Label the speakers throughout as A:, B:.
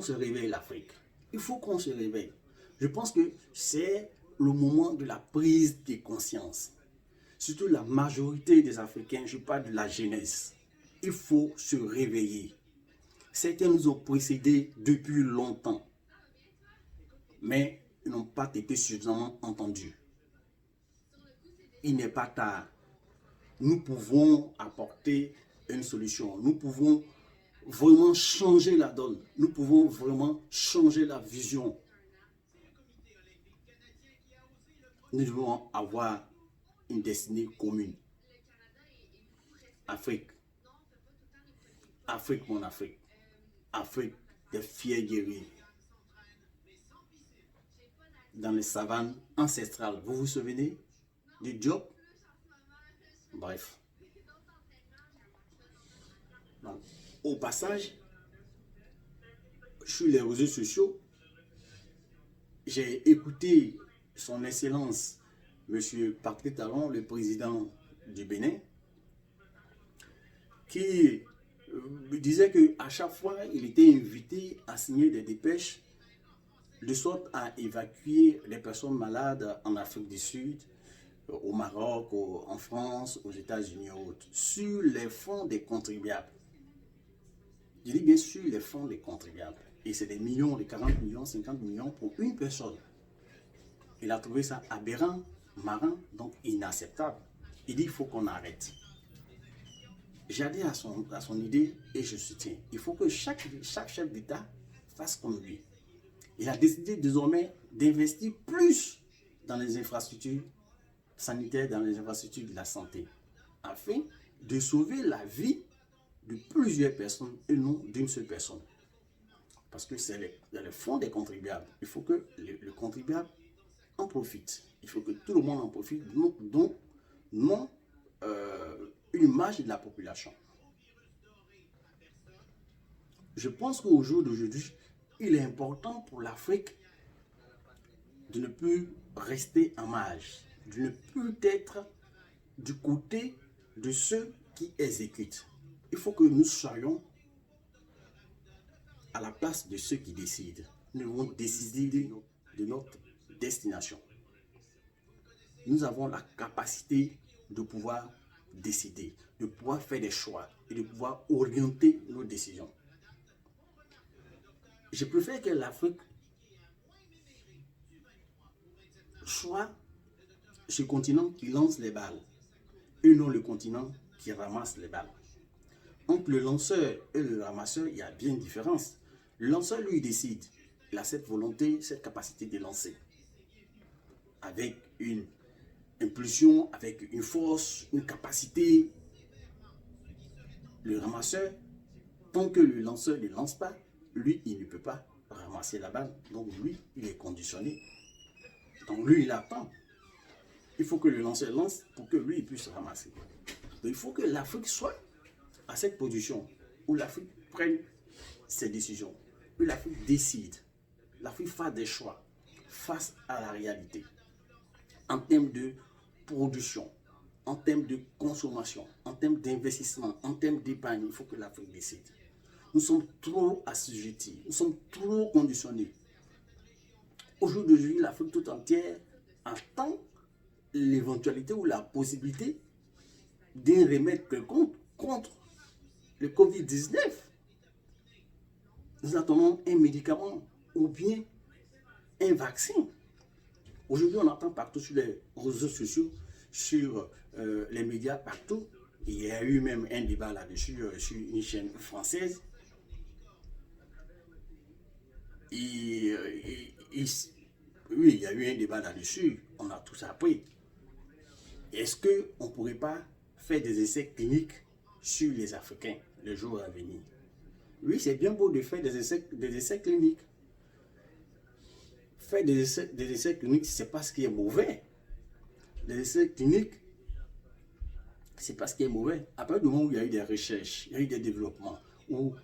A: qu'on se réveille l'Afrique. Il faut qu'on se réveille. Je pense que c'est le moment de la prise de conscience. Surtout la majorité des Africains, je parle de la jeunesse. Il faut se réveiller. Certains nous ont précédés depuis longtemps, mais ils n'ont pas été suffisamment entendus. Il n'est pas tard. Nous pouvons apporter une solution. Nous pouvons vraiment changer la donne. Nous pouvons vraiment changer la vision. Nous devons avoir une destinée commune. Afrique. Afrique, mon Afrique. Afrique des fiers guerriers. Dans les savanes ancestrales. Vous vous souvenez du Diop? Bref. Donc, au passage, sur les réseaux sociaux, j'ai écouté son Excellence, M. Patrick Talon, le président du Bénin, qui me disait qu'à chaque fois, il était invité à signer des dépêches de sorte à évacuer les personnes malades en Afrique du Sud, au Maroc, en France, aux États-Unis et autres, sur les fonds des contribuables. Je dis bien sûr les fonds des contribuables. Et c'est des millions, des 40 millions, 50 millions pour une personne. Il a trouvé ça aberrant, marrant, donc inacceptable. Il dit qu'il faut qu'on arrête. J'adhère à son idée et je soutiens. Il faut que chaque chef d'État fasse comme lui. Il a décidé désormais d'investir plus dans les infrastructures sanitaires, dans les infrastructures de la santé, afin de sauver la vie de plusieurs personnes et non d'une seule personne. Parce que c'est le fonds des contribuables. Il faut que le contribuable en profite. Il faut que tout le monde en profite, donc non une marge de la population. Je pense qu'au jour d'aujourd'hui, il est important pour l'Afrique de ne plus rester en marge, de ne plus être du côté de ceux qui exécutent. Il faut que nous soyons à la place de ceux qui décident. Nous devons décider de notre destination. Nous avons la capacité de pouvoir décider, de pouvoir faire des choix et de pouvoir orienter nos décisions. Je préfère que l'Afrique soit ce continent qui lance les balles et non le continent qui ramasse les balles. Entre le lanceur et le ramasseur, il y a bien une différence. Le lanceur, lui, décide. Il a cette volonté, cette capacité de lancer. Avec une impulsion, avec une force, une capacité. Le ramasseur, tant que le lanceur ne lance pas, lui, il ne peut pas ramasser la balle. Donc lui, il est conditionné. Donc lui, il attend. Il faut que le lanceur lance pour que lui, il puisse ramasser. Donc il faut que l'Afrique soit à cette position où l'Afrique prenne ses décisions, où l'Afrique décide, l'Afrique fasse des choix face à la réalité, en termes de production, en termes de consommation, en termes d'investissement, en termes d'épargne. Il faut que l'Afrique décide. Nous sommes trop assujettis, nous sommes trop conditionnés. Aujourd'hui, l'Afrique tout entière attend l'éventualité ou la possibilité d'un remède quelconque contre le Covid-19. Nous attendons un médicament ou bien un vaccin. Aujourd'hui, on entend partout sur les réseaux sociaux, sur les médias partout. Il y a eu même un débat là-dessus sur une chaîne française. Oui, il y a eu un débat là-dessus. On a tous appris. Est-ce qu'on ne pourrait pas faire des essais cliniques sur les Africains les jours à venir? Oui, c'est bien beau de faire des essais cliniques. Faire des essais cliniques, ce n'est pas ce qui est mauvais. Les essais cliniques, c'est pas ce qui est mauvais. À partir du moment où il y a eu des recherches, il y a eu des développements, où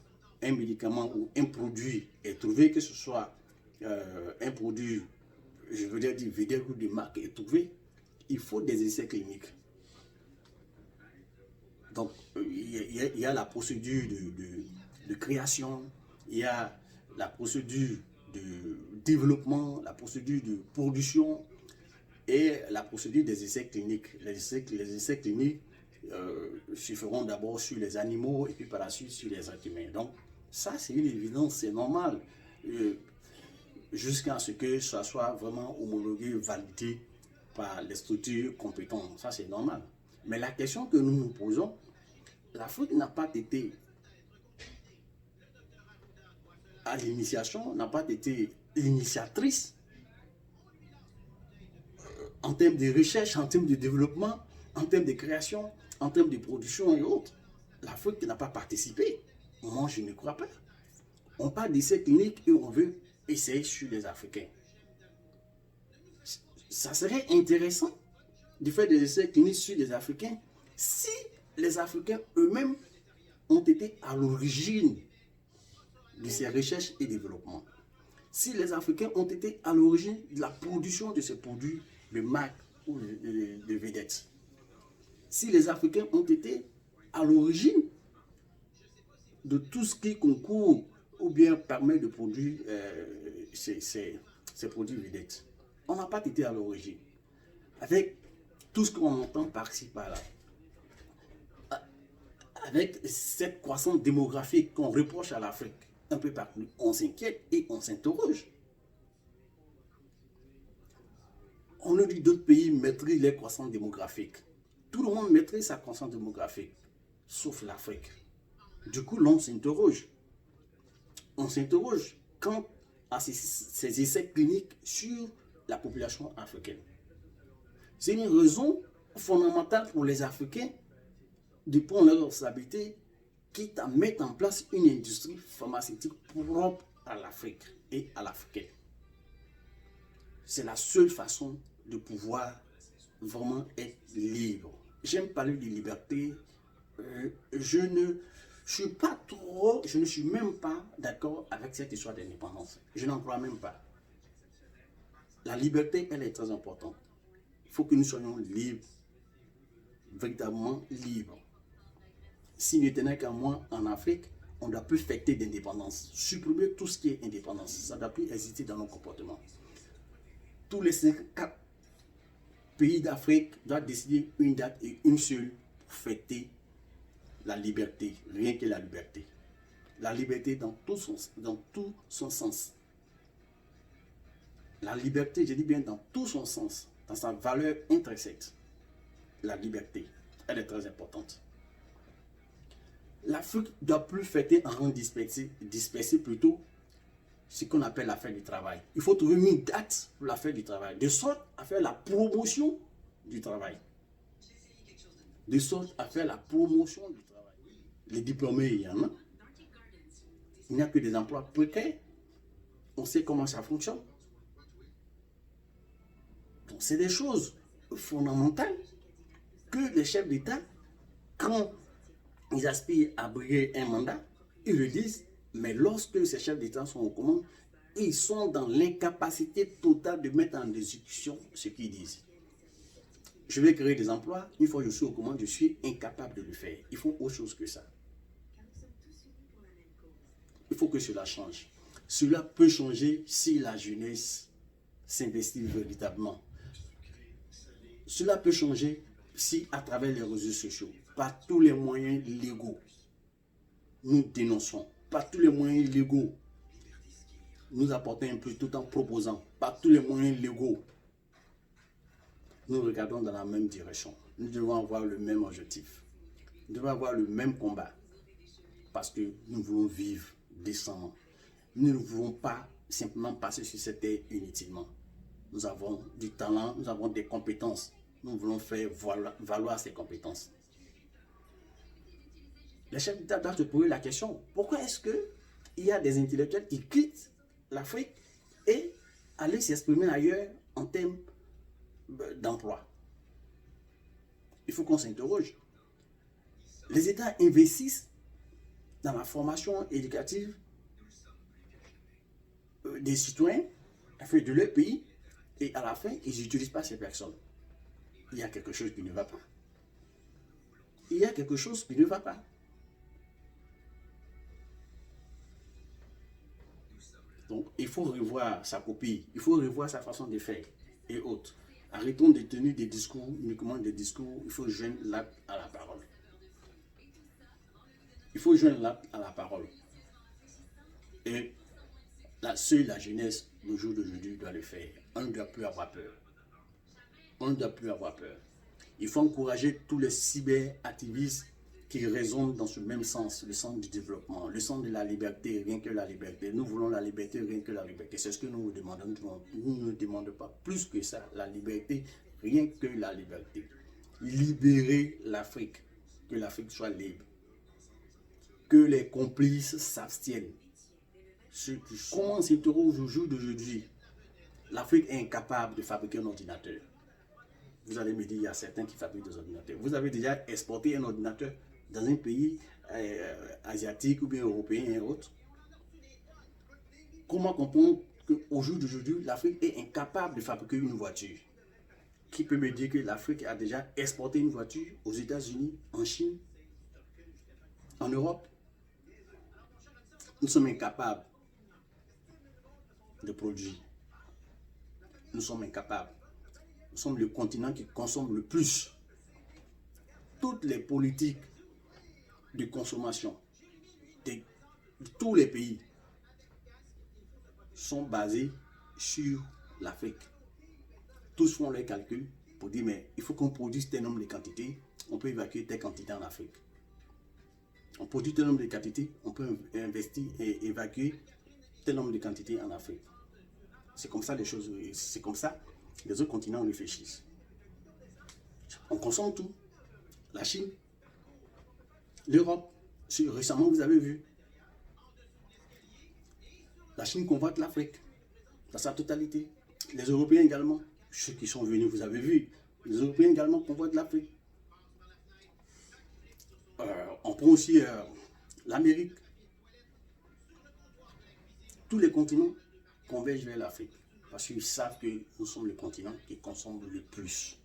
A: un médicament ou un produit est trouvé, que ce soit un produit, je veux dire du vedette ou de marque est trouvé, il faut des essais cliniques. Donc, il y a la procédure de création, il y a la procédure de développement, la procédure de production et la procédure des essais cliniques. Les essais cliniques se feront d'abord sur les animaux et puis par la suite sur les êtres humains. Donc, ça, c'est une évidence, c'est normal, jusqu'à ce que ça soit vraiment homologué, validé par les structures compétentes. Ça, c'est normal. Mais la question que nous nous posons, l'Afrique n'a pas été à l'initiation, n'a pas été l'initiatrice en termes de recherche, en termes de développement, en termes de création, en termes de production et autres. L'Afrique n'a pas participé. Moi, je ne crois pas. On parle d'essais cliniques et on veut essayer sur les Africains. Ça serait intéressant de faire des essais cliniques sur les Africains si les Africains eux-mêmes ont été à l'origine de ces recherches et développements. Si les Africains ont été à l'origine de la production de ces produits de marque ou de vedettes. Si les Africains ont été à l'origine de tout ce qui concourt ou bien permet de produire ces produits vedettes. On n'a pas été à l'origine. Avec tout ce qu'on entend par-ci, par-là. Avec cette croissance démographique qu'on reproche à l'Afrique, un peu partout, on s'inquiète et on s'interroge. On nous dit d'autres pays maîtrisent les croissances démographiques. Tout le monde maîtrise sa croissance démographique, sauf l'Afrique. Du coup, l'on s'interroge. On s'interroge quant à ces essais cliniques sur la population africaine. C'est une raison fondamentale pour les Africains de prendre leur responsabilité, quitte à mettre en place une industrie pharmaceutique propre à l'Afrique et à l'Africain. C'est la seule façon de pouvoir vraiment être libre. J'aime parler de liberté. Je ne suis même pas d'accord avec cette histoire d'indépendance. Je n'en crois même pas. La liberté, elle est très importante. Il faut que nous soyons libres, véritablement libres. S'il ne tenait qu'à moi en Afrique, on ne doit plus fêter d'indépendance. Supprimer tout ce qui est indépendance. Ça ne doit plus exister dans nos comportements. Tous les 54 pays d'Afrique doivent décider une date et une seule pour fêter la liberté, rien que la liberté. La liberté dans tout son sens. La liberté, je dis bien dans tout son sens, dans sa valeur intrinsèque. La liberté, elle est très importante. L'Afrique ne doit plus fêter en rang dispersé plutôt ce qu'on appelle la fête du travail. Il faut trouver une date pour la fête du travail, de sorte à faire la promotion du travail. De sorte à faire la promotion du travail. Les diplômés, il y en a. Il n'y a que des emplois précaires. On sait comment ça fonctionne. Donc, c'est des choses fondamentales que les chefs d'État, quand ils aspirent à briguer un mandat, ils le disent, mais lorsque ces chefs d'État sont aux commandes, ils sont dans l'incapacité totale de mettre en exécution ce qu'ils disent. Je vais créer des emplois, une fois que je suis aux commandes, je suis incapable de le faire. Il faut autre chose que ça. Il faut que cela change. Cela peut changer si la jeunesse s'investit véritablement. Cela peut changer si, à travers les réseaux sociaux, par tous les moyens légaux, nous dénonçons, par tous les moyens légaux, nous apportons un peu tout en proposant, par tous les moyens légaux, nous regardons dans la même direction. Nous devons avoir le même objectif. Nous devons avoir le même combat. Parce que nous voulons vivre décemment. Nous ne voulons pas simplement passer sur cette terre inutilement. Nous avons du talent, nous avons des compétences. Nous voulons faire valoir ces compétences. Les chefs d'État doivent se poser la question, pourquoi est-ce qu'il y a des intellectuels qui quittent l'Afrique et aller s'exprimer ailleurs en termes d'emploi? Il faut qu'on s'interroge. Les États investissent dans la formation éducative des citoyens de leur pays et à la fin, ils n'utilisent pas ces personnes. Il y a quelque chose qui ne va pas. Il y a quelque chose qui ne va pas. il faut revoir sa copie, il faut revoir sa façon de faire et autres. Arrêtons de tenir des discours, uniquement des discours, il faut joindre l'acte à la parole. Il faut joindre l'acte à la parole. Et seule la jeunesse du jour d'aujourd'hui doit le faire. On ne doit plus avoir peur. On ne doit plus avoir peur. Il faut encourager tous les cyberactivistes qui raisonnent dans ce même sens, le sens du développement, le sens de la liberté, rien que la liberté. Nous voulons la liberté, rien que la liberté. C'est ce que nous vous demandons. Nous ne demandons pas plus que ça. La liberté, rien que la liberté. Libérer l'Afrique. Que l'Afrique soit libre. Que les complices s'abstiennent. Comment s'interroge au jour d'aujourd'hui? L'Afrique est incapable de fabriquer un ordinateur. Vous allez me dire, il y a certains qui fabriquent des ordinateurs. Vous avez déjà exporté un ordinateur dans un pays asiatique ou bien européen et autres? Comment comprendre qu'au jour d'aujourd'hui, l'Afrique est incapable de fabriquer une voiture? Qui peut me dire que l'Afrique a déjà exporté une voiture aux États-Unis, en Chine, en Europe? Nous sommes incapables de produire. Nous sommes incapables. Nous sommes le continent qui consomme le plus. Toutes les politiques de consommation de tous les pays sont basées sur l'Afrique. Tous font leurs calculs pour dire, mais il faut qu'on produise tel nombre de quantités, on peut évacuer telle quantité en Afrique. On produit tel nombre de quantités, on peut investir et évacuer tel nombre de quantités en Afrique. C'est comme ça les choses, c'est comme ça les autres continents réfléchissent. On consomme tout. La Chine, l'Europe, récemment vous avez vu. La Chine convoite l'Afrique dans sa totalité. Les Européens également, ceux qui sont venus, vous avez vu, les Européens également convoitent l'Afrique. On prend aussi l'Amérique. Tous les continents convergent vers l'Afrique parce qu'ils savent que nous sommes le continent qui consomme le plus.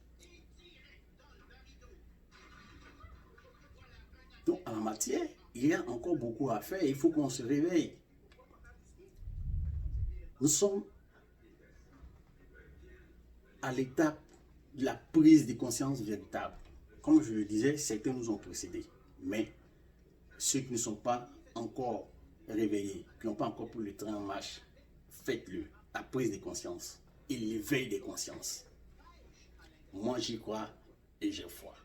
A: Donc, en la matière, il y a encore beaucoup à faire. Il faut qu'on se réveille. Nous sommes à l'étape de la prise de conscience véritable. Comme je le disais, certains nous ont précédés. Mais ceux qui ne sont pas encore réveillés, qui n'ont pas encore pris le train en marche, faites-le. La prise de conscience et l'éveil des consciences. Moi, j'y crois et j'ai foi.